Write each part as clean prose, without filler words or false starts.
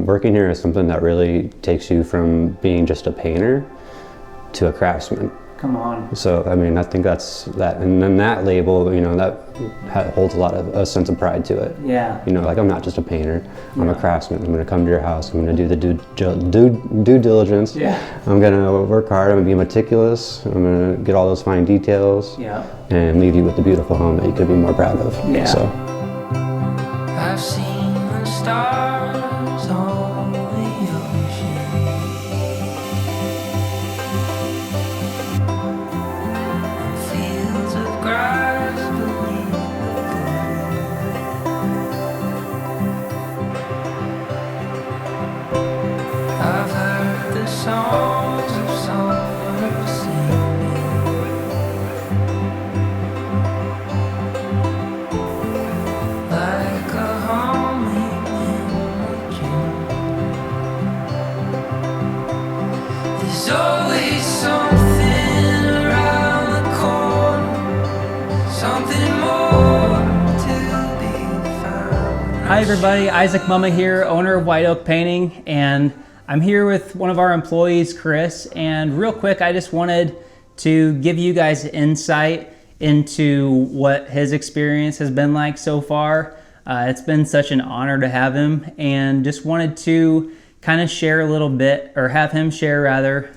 working here is something that really takes you from being just a painter to a craftsman. Come on. So, I mean, I think that's that, and then that label, you know, that holds a lot of a sense of pride to it. Yeah. You know, like, I'm not just a painter, I'm a craftsman. I'm gonna come to your house, I'm gonna do the due diligence. Yeah. I'm gonna work hard, I'm gonna be meticulous, I'm gonna get all those fine details. Yeah. And leave you with the beautiful home that you could be more proud of. Yeah. So. I've seen the stars on the ocean. Fields of grass beneath the moon. I've heard the songs of summer singing. Like a humming in June. There's always something around the corner, something more to be found. Hi everybody, Isaac Mumma here, owner of White Oak Painting, and I'm here with one of our employees, Chris, and real quick I just wanted to give you guys insight into what his experience has been like so far. It's been such an honor to have him, and just wanted to kind of share a little bit, or have him share rather,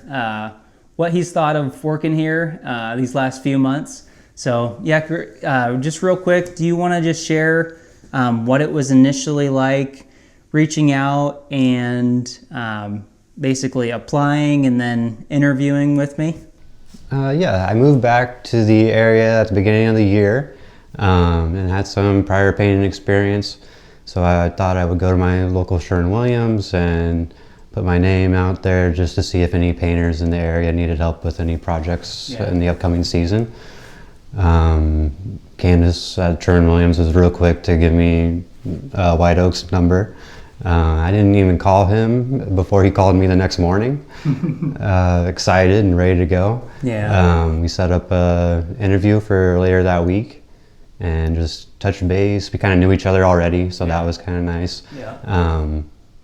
what he's thought of working here these last few months. So yeah, just real quick, do you want to just share what it was initially like reaching out and basically applying and then interviewing with me? Yeah, I moved back to the area at the beginning of the year and had some prior painting experience. So I thought I would go to my local Sherwin-Williams and put my name out there just to see if any painters in the area needed help with any projects in the upcoming season. Candace at Sherwin-Williams was real quick to give me White Oak's number. I didn't even call him before he called me the next morning, excited and ready to go. Yeah. We set up an interview for later that week and just touched base. We kind of knew each other already, so that was kind of nice. Yeah.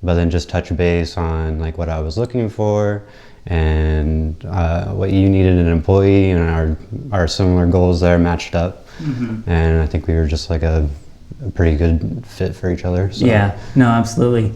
But then just touch base on like what I was looking for and what you needed in an employee, and our similar goals there matched up. Mm-hmm. And I think we were just like a pretty good fit for each other. So. Yeah, no, absolutely.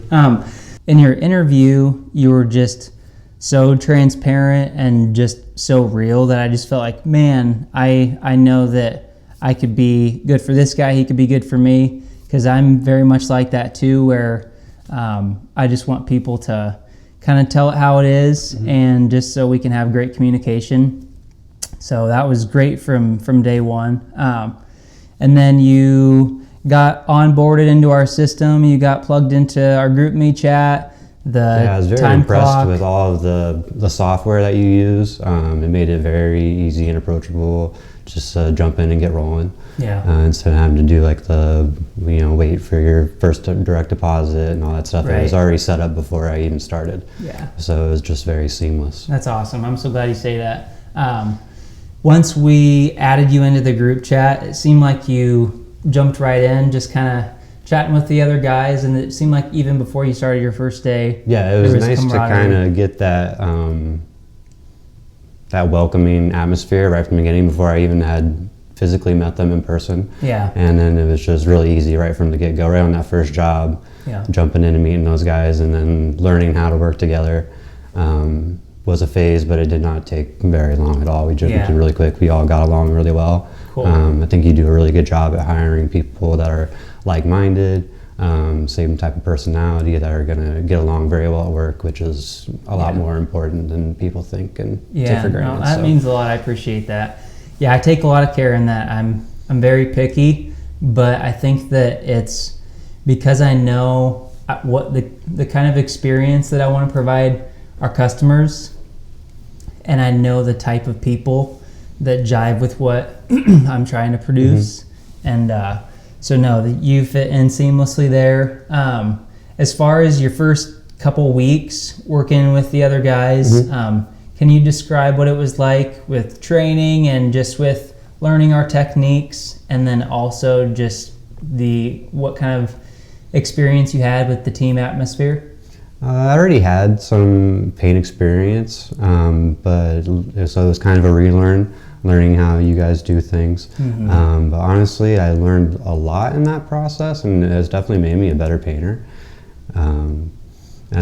In your interview, you were just so transparent and just so real that I just felt like, man, I know that I could be good for this guy, he could be good for me, because I'm very much like that too, where I just want people to kind of tell it how it is, mm-hmm. and just so we can have great communication. So that was great from day one. And then you got onboarded into our system, you got plugged into our GroupMe chat, I was very impressed clock. with all of the software that you use. It made it very easy and approachable. Just jump in and get rolling. Yeah. Instead of having to do like wait for your first direct deposit and all that stuff. Right. It was already set up before I even started. Yeah. So it was just very seamless. That's awesome. I'm so glad you say that. Once we added you into the group chat, it seemed like you jumped right in, just kind of chatting with the other guys, and it seemed like even before you started your first day, yeah, it was nice to kind of get that that welcoming atmosphere right from the beginning before I even had physically met them in person. Yeah. And then it was just really easy right from the get-go, right on that first job, jumping in and meeting those guys, and then learning how to work together was a phase, but it did not take very long at all. We jumped in really quick. We all got along really well. Cool. I think you do a really good job at hiring people that are like-minded, same type of personality, that are going to get along very well at work, which is a lot more important than people think and take for granted. No, that means a lot. I appreciate that. Yeah, I take a lot of care in that. I'm very picky, but I think that it's because I know what the kind of experience that I want to provide our customers, and I know the type of people that jive with what I'm trying to produce. Mm-hmm. And so no, you fit in seamlessly there. As far as your first couple weeks working with the other guys, can you describe what it was like with training and just with learning our techniques, and then also just what kind of experience you had with the team atmosphere? I already had some paint experience, but so it was kind of a relearn, learning how you guys do things. But honestly, I learned a lot in that process, and it's definitely made me a better painter. And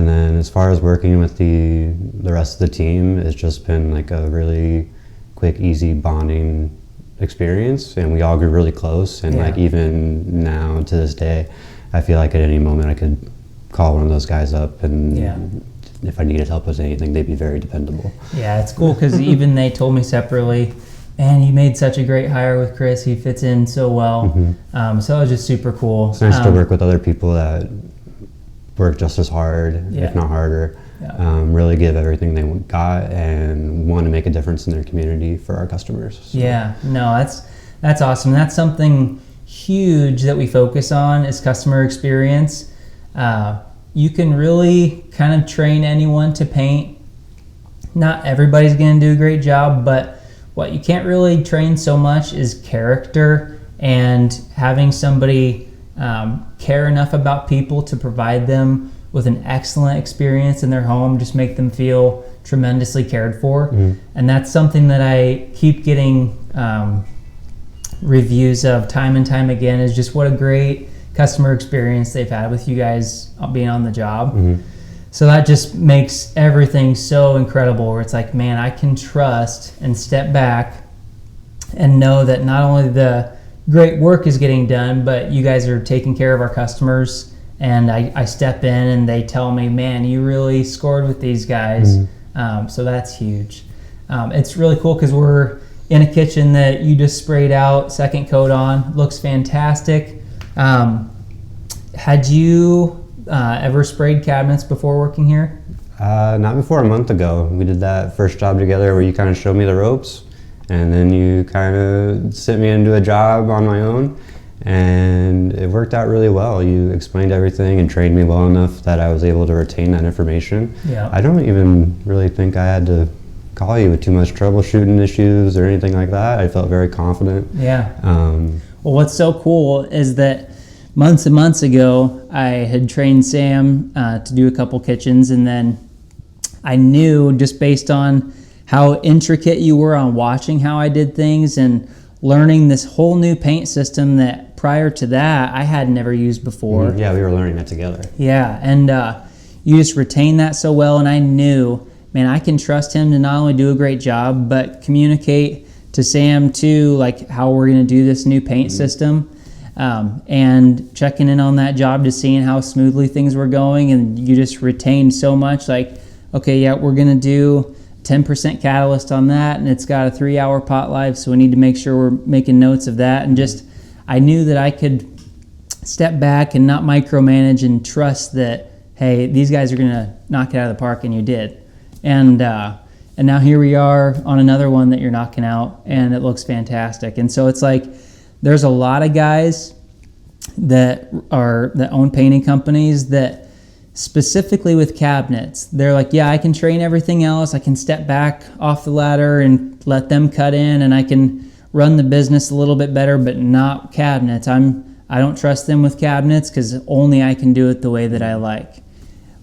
then as far as working with the rest of the team, it's just been like a really quick, easy bonding experience, and we all grew really close. And like even now to this day, I feel like at any moment I could call one of those guys up, and if I needed help with anything, they'd be very dependable. Yeah, it's cool because even they told me separately, man, you made such a great hire with Chris. He fits in so well. So it was just super cool. It's nice to work with other people that work just as hard, if not harder. Really give everything they got and want to make a difference in their community for our customers. So. Yeah, no, that's awesome. That's something huge that we focus on is customer experience. You can really kind of train anyone to paint. Not everybody's going to do a great job, but what you can't really train so much is character and having somebody care enough about people to provide them with an excellent experience in their home, just make them feel tremendously cared for. And that's something that I keep getting reviews of time and time again, is just what a great customer experience they've had with you guys being on the job. So that just makes everything so incredible, where it's like, man, I can trust and step back and know that not only the great work is getting done, but you guys are taking care of our customers. And I step in and they tell me, man, you really scored with these guys. So that's huge. It's really cool because we're in a kitchen that you just sprayed out, second coat on, looks fantastic. Had you ever sprayed cabinets before working here? Not before a month ago. We did that first job together where you kind of showed me the ropes, and then you kind of sent me into a job on my own, and it worked out really well. You explained everything and trained me well enough that I was able to retain that information. I don't even really think I had to call you with too much troubleshooting issues or anything like that. I felt very confident. Well, what's so cool is that months and months ago, I had trained Sam to do a couple kitchens, and then I knew, just based on how intricate you were on watching how I did things and learning this whole new paint system that prior to that I had never used before. Yeah, we were learning that together. Yeah, and you just retained that so well, and I knew, man, I can trust him to not only do a great job, but communicate to Sam too, like how we're gonna do this new paint system. And checking in on that job, just seeing how smoothly things were going, and you just retained so much, like, okay, yeah, we're gonna do 10% catalyst on that, and it's got a 3-hour pot life, so we need to make sure we're making notes of that. And just, I knew that I could step back and not micromanage and trust that, hey, these guys are gonna knock it out of the park, and you did. And now here we are on another one that you're knocking out, and it looks fantastic. And so it's like, there's a lot of guys that own painting companies that, specifically with cabinets, they're like, yeah, I can train everything else. I can step back off the ladder and let them cut in, and I can run the business a little bit better, but not cabinets. I don't trust them with cabinets because only I can do it the way that I like.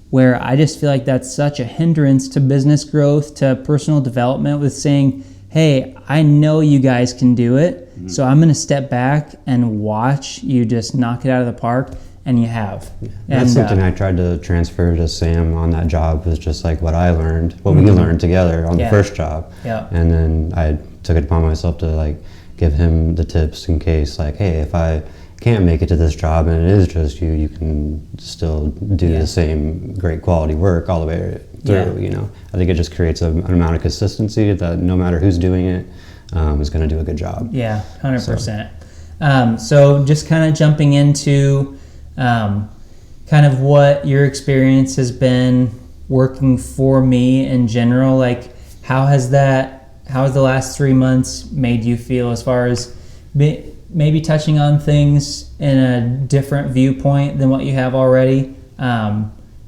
Where I just feel like that's such a hindrance to business growth, to personal development, with saying, hey, I know you guys can do it, so I'm going to step back and watch you just knock it out of the park. And you have. That's something I tried to transfer to Sam on that job, was just like what I learned, what we learned together on the first job. And then I took it upon myself to like give him the tips in case, like, hey, if I can't make it to this job and it is just you, you can still do the same great quality work all the way through, you know. I think it just creates an amount of consistency that no matter who's doing it, is going to do a good job. Yeah, 100%. So just kind of jumping into kind of what your experience has been working for me in general, like how has the last 3 months made you feel, as far as maybe touching on things in a different viewpoint than what you have already,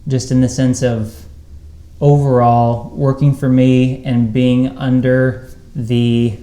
just in the sense of overall working for me and being under the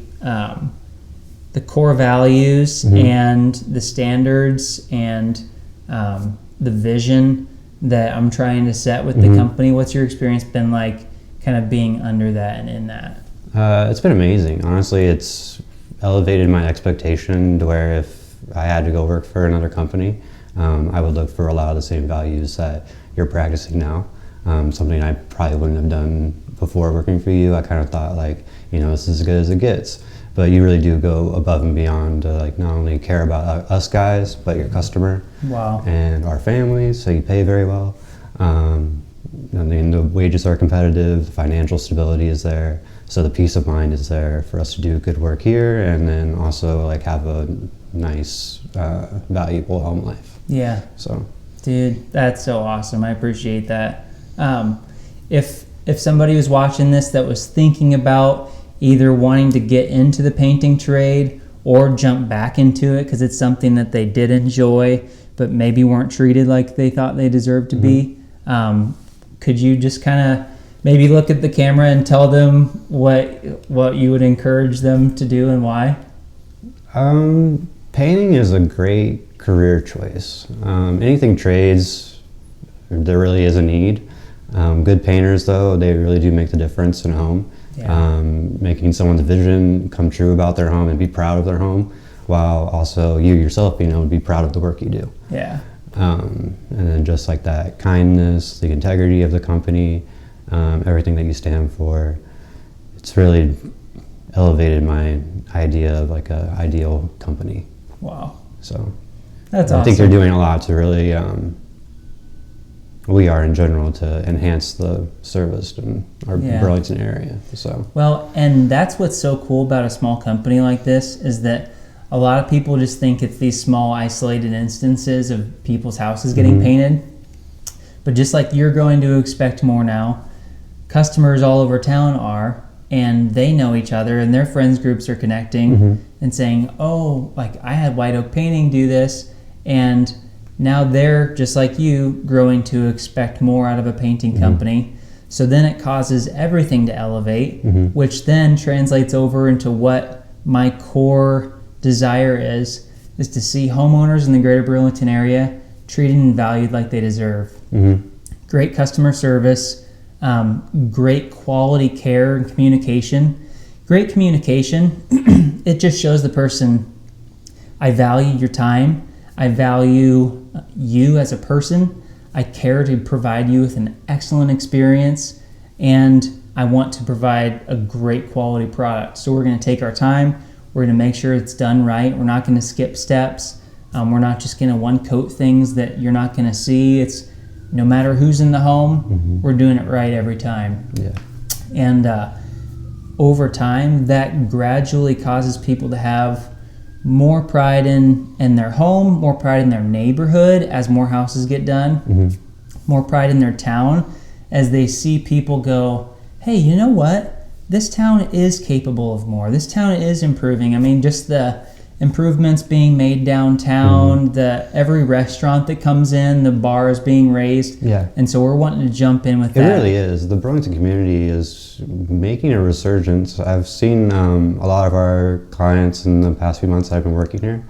core values and the standards and the vision that I'm trying to set with the company. What's your experience been like kind of being under that and in that? It's been amazing. Honestly, it's elevated my expectation to where if I had to go work for another company, I would look for a lot of the same values that you're practicing now. Something I probably wouldn't have done before working for you. I kind of thought like, this is as good as it gets. But you really do go above and beyond to like not only care about us guys, but your customer. Wow. And our families, so you pay very well. I mean, the wages are competitive, the financial stability is there, so the peace of mind is there for us to do good work here, and then also like have a nice, valuable home life. Yeah. So, dude, that's so awesome. I appreciate that. If somebody was watching this that was thinking about either wanting to get into the painting trade or jump back into it because it's something that they did enjoy but maybe weren't treated like they thought they deserved to be, could you just kind of maybe look at the camera and tell them what you would encourage them to do and why? Painting is a great career choice. Anything trades, there really is a need. Good painters, though, they really do make the difference in a home. Yeah. Making someone's vision come true about their home and be proud of their home, while also you yourself being able to be proud of the work you do. Yeah. And then just like that kindness, the integrity of the company, everything that you stand for, it's really elevated my idea of like an ideal company. Wow. So That's I awesome. think you're doing a lot to really, we are in general, to enhance the service in our Burlington area. So well, and that's what's so cool about a small company like this is that a lot of people just think it's these small isolated instances of people's houses getting painted. But just like you're going to expect more now, customers all over town are, and they know each other and their friends groups are connecting and saying, oh, like I had White Oak Painting do this, and now they're, just like you, growing to expect more out of a painting company. So then it causes everything to elevate, which then translates over into what my core desire is to see homeowners in the greater Burlington area treated and valued like they deserve. Great customer service, great quality care and communication. Great communication, it just shows the person, I value your time, I value you as a person, I care to provide you with an excellent experience, and I want to provide a great quality product. So we're going to take our time, we're going to make sure it's done right, we're not going to skip steps, we're not just going to one coat things that you're not going to see. It's no matter who's in the home, we're doing it right every time. yeah. And over time, that gradually causes people to have more pride in their home, more pride in their neighborhood as more houses get done, more pride in their town as they see people go, hey, you know what? This town is capable of more. This town is improving. I mean, just the improvements being made downtown, every restaurant that comes in, the bar is being raised. Yeah. And so we're wanting to jump in with It that. really is. The Burlington community is making a resurgence. I've seen a lot of our clients in the past few months I've been working here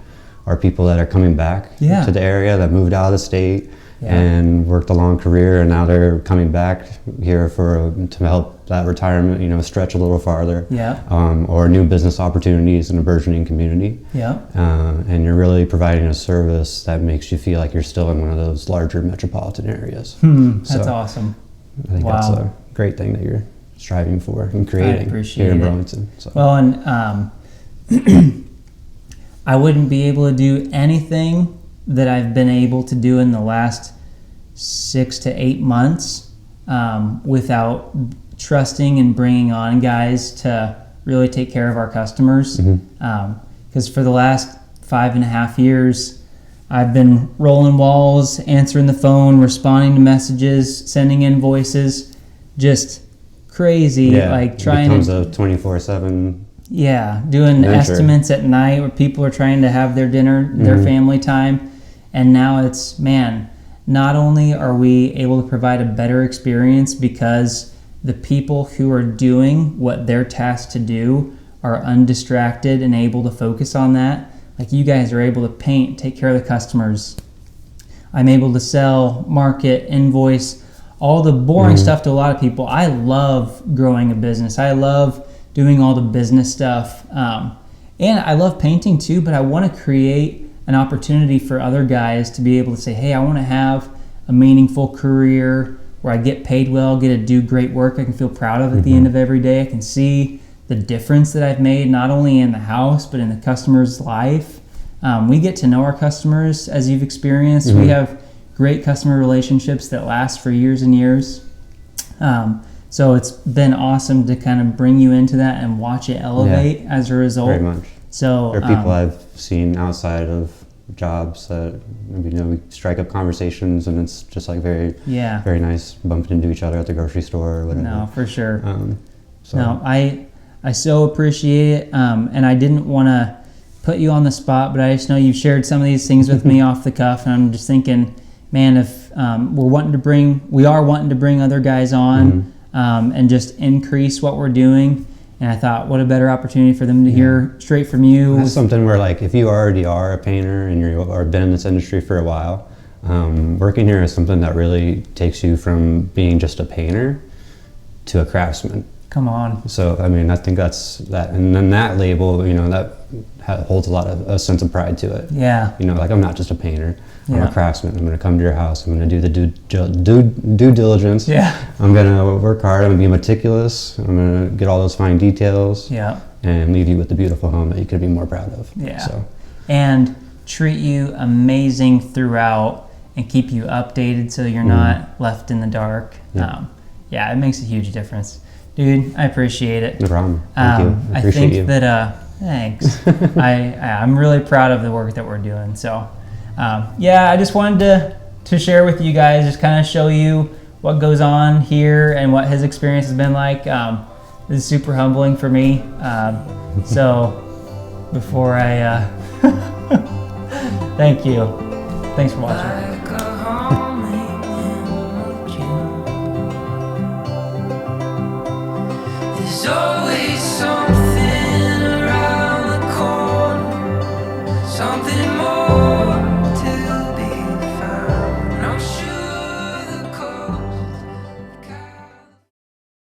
are people that are coming back to the area that moved out of the state and worked a long career, and now they're coming back here to help that retirement, stretch a little farther. Or new business opportunities in a burgeoning community. And you're really providing a service that makes you feel like you're still in one of those larger metropolitan areas. That's awesome. I think that's a great thing that you're striving for and creating here in Burlington. So. Well, and I wouldn't be able to do anything that I've been able to do in the last 6 to 8 months without trusting and bringing on guys to really take care of our customers. Because for the last 5.5 years, I've been rolling walls, answering the phone, responding to messages, sending invoices, just crazy. Like trying it becomes a 24/7. Doing estimates at night where people are trying to have their dinner, their family time. And now it's, not only are we able to provide a better experience because the people who are doing what they're tasked to do are undistracted and able to focus on that. Like you guys are able to paint, take care of the customers. I'm able to sell, market, invoice, all the boring stuff to a lot of people. I love growing a business. I love doing all the business stuff. And I love painting too, but I want to create an opportunity for other guys to be able to say, hey, I want to have a meaningful career where I get paid well, get to do great work I can feel proud of at the end of every day. I can see the difference that I've made, not only in the house, but in the customer's life. We get to know our customers, as you've experienced. We have great customer relationships that last for years and years. So it's been awesome to kind of bring you into that and watch it elevate as a result. Very much. So there are people I've seen outside of jobs that we strike up conversations, and it's just like very nice bumping into each other at the grocery store or whatever. No, for sure. No, I so appreciate it, and I didn't want to put you on the spot, but I just know you've shared some of these things with me off the cuff, and I'm just thinking, man, if we are wanting to bring other guys on and just increase what we're doing. And I thought, what a better opportunity for them to hear straight from you. That's something where, like, if you already are a painter and you've been in this industry for a while, working here is something that really takes you from being just a painter to a craftsman. Come on. So, I mean, I think that's that. And then that label, that holds a sense of pride to it. Yeah. Like, I'm not just a painter. I'm a craftsman. I'm going to come to your house. I'm going to do the due diligence. Yeah. I'm going to work hard. I'm going to be meticulous. I'm going to get all those fine details. Yeah. And leave you with the beautiful home that you could be more proud of. Yeah. So. And treat you amazing throughout and keep you updated so you're not left in the dark. Yeah. It makes a huge difference. Dude, I appreciate it. No problem. Thank you. I appreciate you. Thanks. I'm really proud of the work that we're doing. So, I just wanted to share with you guys, just kind of show you what goes on here and what his experience has been like. This is super humbling for me. So, before I thank you. Thanks for watching. Like a homely hymn of June. There's always something around the corner, something